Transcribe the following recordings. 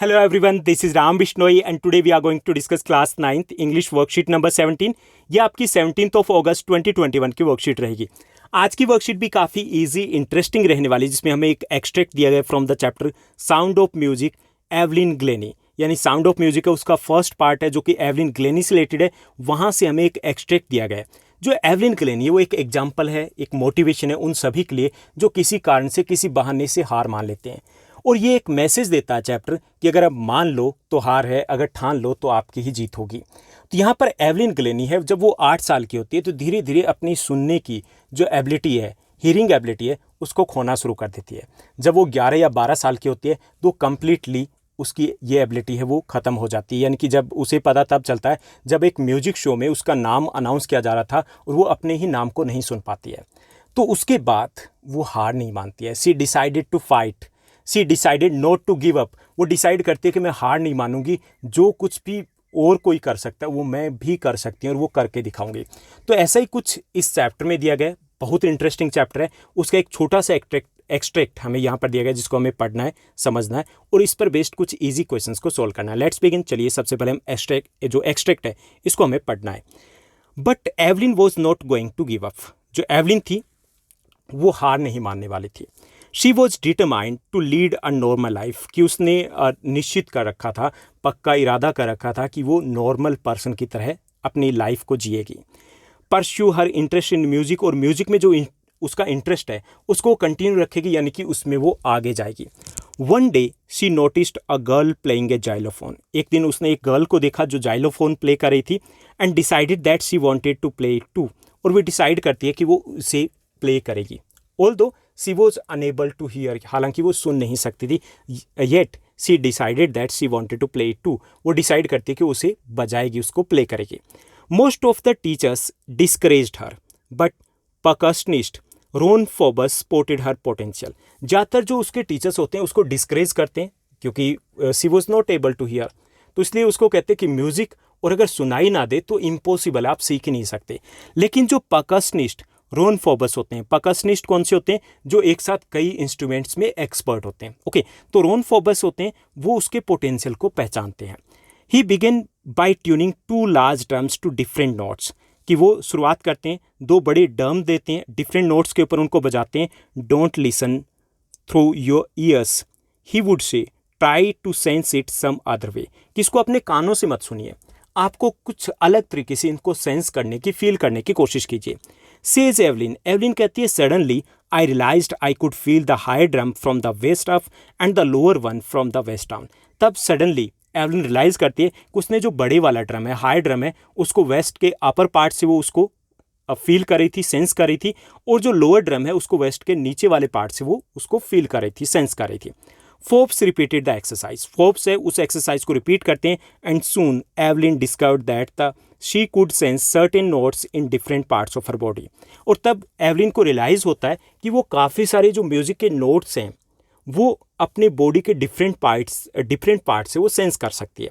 Hello everyone, this is Ram Bishnoi and today we are going to discuss class 9th English worksheet number 17। ये आपकी 17th of अगस्त 2021 की worksheet रहेगी। आज की worksheet भी काफ़ी इजी इंटरेस्टिंग रहने वाली है, जिसमें हमें एक एक्सट्रैक्ट दिया गया from the chapter sound of music Evelyn Glenny, यानी साउंड ऑफ म्यूजिक है उसका फर्स्ट पार्ट है जो कि एवलिन ग्लेनी से रिलेटेड है। वहाँ से हमें एक एक्सट्रैक्ट दिया गया है। जो एवलिन ग्लेनी है वो एक एग्जाम्पल है, एक मोटिवेशन है उन सभी के लिए जो किसी कारण से किसी बहाने से हार मान लेते हैं। और ये एक मैसेज देता है चैप्टर कि अगर आप मान लो तो हार है, अगर ठान लो तो आपकी ही जीत होगी। तो यहाँ पर एवलिन ग्लेनी है, जब वो 8 साल की होती है तो धीरे धीरे अपनी सुनने की जो एबिलिटी है, हियरिंग एबिलिटी है, उसको खोना शुरू कर देती है। जब वो 11 या 12 साल की होती है तो कम्प्लीटली उसकी ये एबिलिटी है वो ख़त्म हो जाती है। यानी कि जब उसे पता तब चलता है जब एक म्यूजिक शो में उसका नाम अनाउंस किया जा रहा था और वो अपने ही नाम को नहीं सुन पाती है। तो उसके बाद वो हार नहीं मानती है। She decided to fight, she decided not to give up. वो डिसाइड करती है कि मैं हार नहीं मानूंगी, जो कुछ भी और कोई कर सकता है वो मैं भी कर सकती हूँ और वो करके दिखाऊंगी। तो ऐसा ही कुछ इस चैप्टर में दिया गया है। बहुत इंटरेस्टिंग चैप्टर है। उसका एक छोटा सा एक्सट्रैक्ट हमें यहाँ पर दिया गया जिसको हमें पढ़ना है, समझना है और इस पर बेस्ड कुछ इजी क्वेश्चंस को सोल्व करना है। Let's begin. चलिए सबसे पहले हम एक्सट्रैक्ट है इसको हमें पढ़ना है। But Evelyn was not going to give up. जो एवलिन थी वो हार नहीं मानने वाली थी। She was determined to lead a normal life, कि उसने निश्चित कर रखा था, पक्का इरादा कर रखा था कि वो नॉर्मल पर्सन की तरह अपनी लाइफ को जिएगी। Pursue her interest in music, और म्यूजिक में जो उसका इंटरेस्ट है उसको कंटिन्यू रखेगी, यानी कि उसमें वो आगे जाएगी। One day she noticed a girl playing a xylophone. एक दिन उसने एक गर्ल को देखा जो जाइलोफोन प्ले कर रही थी and decided that she wanted to play it too. और वो डिसाइड करती है कि वो उसे प्ले करेगी। Although she was unable to hear, हालांकि वो सुन नहीं सकती थी। Yet she decided that she wanted to play it too. वो डिसाइड करती है कि उसे बजाएगी, उसको प्ले करेगी। Most of the teachers discouraged her but percussionist Ron Forbes spotted her potential. ज़्यादातर जो उसके टीचर्स होते हैं उसको डिस्करेज करते हैं क्योंकि she was not able to hear. तो इसलिए उसको कहते हैं कि म्यूज़िक और अगर सुनाई ना दे तो इम्पॉसिबल, आप सीख ही नहीं सकते। लेकिन जो परकशनिस्ट रोन फोबस होते हैं, परकशनिस्ट कौन से होते हैं? जो एक साथ कई इंस्ट्रूमेंट्स में एक्सपर्ट होते हैं। ओके, तो रोन फोबस होते हैं वो उसके पोटेंशियल को पहचानते हैं। He begin by tuning 2 large drums to different notes, कि वो शुरुआत करते हैं 2 बड़े ड्रम देते हैं, डिफरेंट नोट्स के ऊपर उनको बजाते हैं। Don't listen through your ears, he would say try to sense it some other way, कि इसको अपने कानों से मत सुनिए, आपको कुछ अलग तरीके से इनको सेंस करने की, फील करने की कोशिश कीजिए। सेज एवलिन, एवलिन कहती है suddenly I realized I could feel the higher drum from the waist off and the lower one from the waist down. तब सडनली एवलिन रियलाइज करती है कि उसने जो बड़े वाला ड्रम है, हायर ड्रम है, उसको वेस्ट के अपर पार्ट से वो उसको फील कर रही थी, सेंस कर रही थी, और जो लोअर ड्रम है उसको वेस्ट के नीचे वाले पार्ट से वो उसको फील कर रही थी, सेंस कर रही थी। Forbes repeated the exercise, Forbes है उस एक्सरसाइज को रिपीट करते हैं। And soon Evelyn discovered that the she could sense certain notes in different parts of her body. और तब एवलिन को रियलाइज होता है कि वो काफ़ी सारे जो म्यूजिक के नोट्स हैं वो अपने बॉडी के डिफरेंट पार्ट्स से वो सेंस कर सकती है।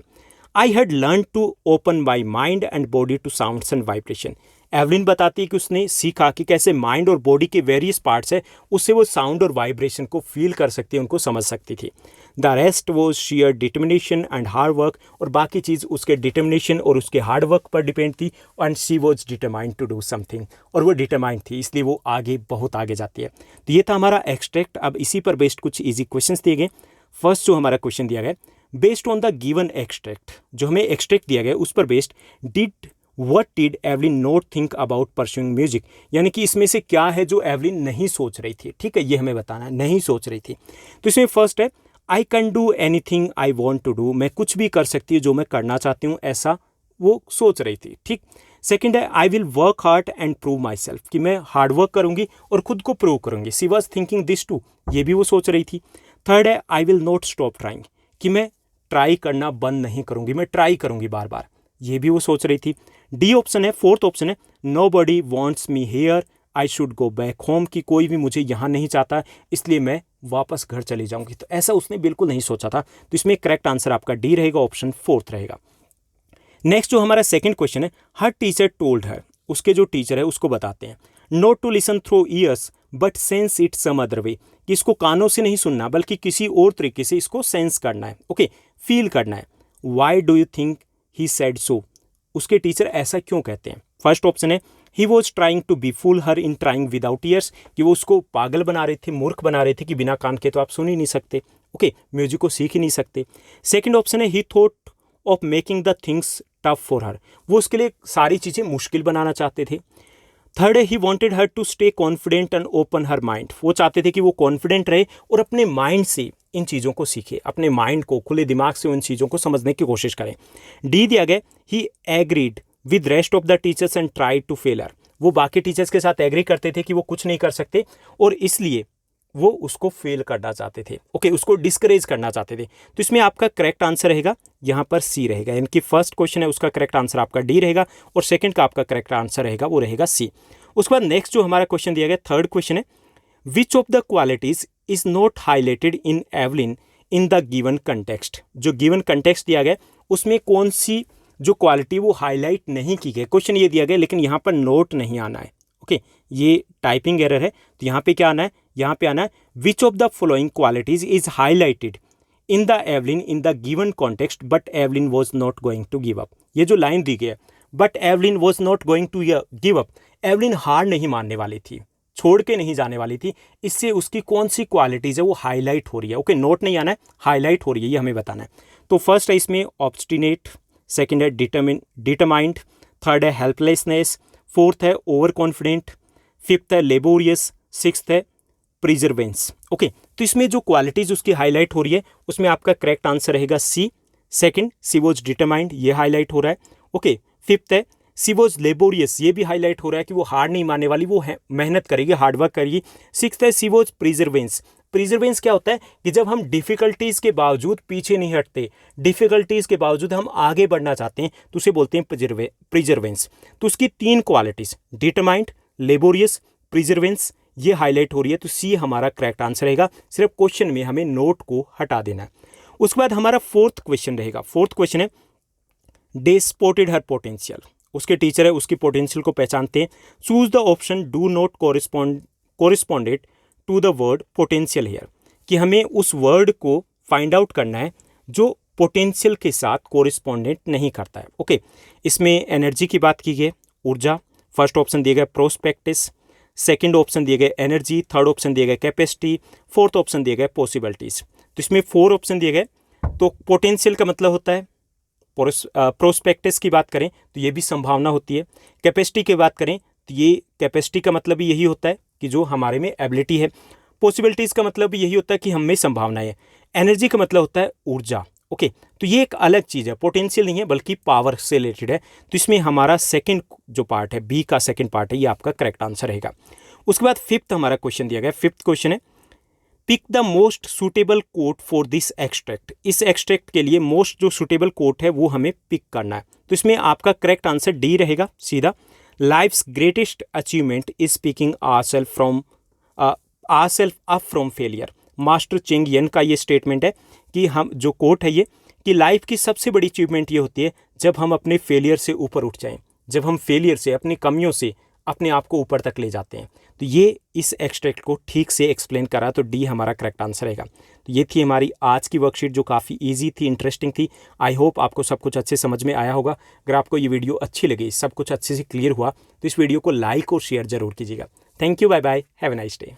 I had learn to open my mind and body to sounds and vibration. Evelyn बताती है कि उसने सीखा कि कैसे माइंड और बॉडी के वेरियस पार्ट्स है उससे वो साउंड और वाइब्रेशन को फील कर सकती है, उनको समझ सकती थी। The rest was share determination and hard work, और बाकी चीज़ उसके डिटर्मिनेशन और उसके हार्ड वर्क पर डिपेंड थी। And she was determined to do something, और वो डिटरमाइंड थी इसलिए वो आगे, बहुत आगे जाती है। तो ये था हमारा एक्सट्रैक्ट। अब इसी पर बेस्ड कुछ ईजी क्वेश्चन दिए गए। फर्स्ट जो हमारा क्वेश्चन दिया गया, based on the given extract, जो हमें एक्सट्रैक्ट दिया गया उस पर based What did Evelyn not think about pursuing music, यानी कि इसमें से क्या है जो एवलिन नहीं सोच रही थी। ठीक है, ये हमें बताना है, नहीं सोच रही थी। तो इसमें फर्स्ट है I can do anything I want to do, मैं कुछ भी कर सकती हूँ जो मैं करना चाहती हूँ, ऐसा वो सोच रही थी। ठीक। सेकेंड है I will work hard and prove my self, कि मैं हार्ड वर्क करूंगी और खुद को प्रूव करूंगी। सी वॉज थिंकिंग दिस टू, ये भी वो सोच रही थी। थर्ड है I will not stop trying, कि मैं ट्राई करना बंद नहीं करूंगी, मैं ट्राई करूंगी बार बार, ये भी वो सोच रही थी। डी ऑप्शन है, फोर्थ ऑप्शन है, nobody wants me here I should go back home, कि कोई भी मुझे यहाँ नहीं चाहता इसलिए मैं वापस घर चली जाऊंगी। तो ऐसा उसने बिल्कुल नहीं सोचा था। तो इसमें करेक्ट आंसर आपका डी रहेगा, ऑप्शन फोर्थ रहेगा। नेक्स्ट जो हमारा सेकंड क्वेश्चन है, हर टीचर टोल्ड हर, उसके जो टीचर है उसको बताते हैं not to listen through ears but sense it some other way, कि इसको कानों से नहीं सुनना बल्कि किसी और तरीके से इसको सेंस करना है। ओके, फील करना है। Why do you think he said so, उसके टीचर ऐसा क्यों कहते हैं। फर्स्ट ऑप्शन है he was trying to befool her in trying without ears, कि वो उसको पागल बना रहे थे, मूर्ख बना रहे थे कि बिना कान के तो आप सुन ही नहीं सकते, ओके, म्यूजिक को सीख ही नहीं सकते। सेकंड ऑप्शन है ही thought of making the things tough for her, वो उसके लिए सारी चीज़ें मुश्किल बनाना चाहते थे। थर्ड है he wanted her to stay confident and open her mind, वो चाहते थे कि वो कॉन्फिडेंट रहे और अपने माइंड से इन चीज़ों को सीखे, अपने माइंड को, खुले दिमाग से उन चीज़ों को समझने की कोशिश करें। डी दिया गया he agreed with rest of the teachers and try to fail her, वो बाकी टीचर्स के साथ एग्री करते थे कि वो कुछ नहीं कर सकते और इसलिए वो उसको फेल करना चाहते थे, ओके, उसको डिस्करेज करना चाहते थे। तो इसमें आपका करेक्ट आंसर रहेगा यहाँ पर सी रहेगा, यानी कि फर्स्ट क्वेश्चन है उसका करेक्ट आंसर आपका डी रहेगा और सेकंड का आपका करेक्ट आंसर रहेगा वो रहेगा सी। उसके बाद नेक्स्ट जो हमारा क्वेश्चन दिया गया थर्ड क्वेश्चन है which of the qualities is not highlighted in Evelyn in the given context, जो गिवन कंटेक्स्ट दिया गया उसमें कौन सी जो क्वालिटी वो हाईलाइट नहीं की गई। क्वेश्चन ये दिया गया लेकिन यहाँ पर नोट नहीं आना है, ओके, ये टाइपिंग एरर है, तो यहाँ पे क्या आना है, यहाँ पे आना है which of the following qualities is highlighted in the Evelyn in the given context but Evelyn was not going to give up. ये जो लाइन दी गई है but Evelyn was not going to give up, Evelyn हार नहीं मानने वाली थी, छोड़ के नहीं जाने वाली थी, इससे उसकी कौन सी क्वालिटीज़ है वो हाईलाइट हो रही है, ओके, नोट नहीं आना है, हाईलाइट हो रही है, ये हमें बताना है। तो फर्स्ट है इसमें ऑब्स्टिनेट, सेकेंड है डिटरमाइंड, थर्ड है हेल्पलेसनेस, फोर्थ है ओवर कॉन्फिडेंट, फिफ्थ है लेबोरियस, सिक्स्थ है प्रिजर्वेंस, ओके। तो इसमें जो क्वालिटीज़ उसकी हाईलाइट हो रही है उसमें आपका करेक्ट आंसर रहेगा सी। सेकंड सी वॉज डिटरमाइंड, ये हाईलाइट हो रहा है, ओके। फिफ्थ है सी वॉज लेबोरियस, ये भी हाईलाइट हो रहा है कि वो हार नहीं मानने वाली, वो मेहनत करेगी, हार्डवर्क करेगी। सिक्स्थ है सी वॉज प्रिजर्वेंस, प्रिजर्वेंस क्या होता है कि जब हम डिफिकल्टीज़ के बावजूद पीछे नहीं हटते, डिफिकल्टीज़ के बावजूद हम आगे बढ़ना चाहते हैं, तो उसे बोलते हैं प्रिजर्वेंस। तो उसकी तीन क्वालिटीज़ डिटरमाइंड, लेबोरियस, प्रिजर्वेंस, ये हाईलाइट हो रही है, तो सी हमारा करेक्ट आंसर रहेगा। सिर्फ क्वेश्चन में हमें नोट को हटा देना है। उसके बाद हमारा फोर्थ क्वेश्चन रहेगा, फोर्थ क्वेश्चन है दे स्पॉटेड हर पोटेंशियल, उसके टीचर है उसकी पोटेंशियल को पहचानते हैं। Choose the option do not corresponded to the word potential here, कि हमें उस वर्ड को फाइंड आउट करना है जो पोटेंशियल के साथ कोरिस्पॉन्डेंट नहीं करता है, ओके। इसमें एनर्जी की बात की गई, ऊर्जा, फर्स्ट ऑप्शन दिया गया प्रोस्पेक्टिस, सेकंड ऑप्शन दिए गए एनर्जी, थर्ड ऑप्शन दिए गए कैपेसिटी, फोर्थ ऑप्शन दिए गए पॉसिबिलिटीज। तो इसमें 4 ऑप्शन दिए गए, तो पोटेंशियल का मतलब होता है, प्रोस्पेक्टिस की बात करें तो ये भी संभावना होती है, कैपेसिटी की बात करें तो ये कैपेसिटी का मतलब भी यही होता है कि जो हमारे में एबिलिटी है, पॉसिबिलिटीज़ का मतलब भी यही होता है कि हम में संभावनाएं है, एनर्जी का मतलब होता है ऊर्जा, ओके। तो ये एक अलग चीज़ है, पोटेंशियल नहीं है बल्कि पावर से रिलेटेड है। तो इसमें हमारा सेकंड जो पार्ट है, बी का सेकंड पार्ट है, ये आपका करेक्ट आंसर रहेगा। उसके बाद फिफ्थ हमारा क्वेश्चन दिया गया, फिफ्थ क्वेश्चन है pick the most suitable quote for this extract, इस एक्सट्रैक्ट के लिए मोस्ट जो सूटेबल कोट है वो हमें पिक करना है। तो इसमें आपका करेक्ट आंसर डी रहेगा सीधा। Life's greatest achievement is speaking ourselves up from failure, master Cheng Yan का ये स्टेटमेंट है कि हम जो कोट है ये कि लाइफ की सबसे बड़ी अचीवमेंट ये होती है जब हम अपने फेलियर से ऊपर उठ जाएं, जब हम फेलियर से, अपनी कमियों से अपने आप को ऊपर तक ले जाते हैं। तो ये इस एक्सट्रैक्ट को ठीक से एक्सप्लेन करा, तो डी हमारा करेक्ट आंसर रहेगा। तो ये थी हमारी आज की वर्कशीट जो काफ़ी इजी थी, इंटरेस्टिंग थी। आई होप आपको सब कुछ अच्छे समझ में आया होगा। अगर आपको ये वीडियो अच्छी लगी, सब कुछ अच्छे से क्लियर हुआ, तो इस वीडियो को लाइक और शेयर जरूर कीजिएगा। Thank you, bye bye, have a nice day.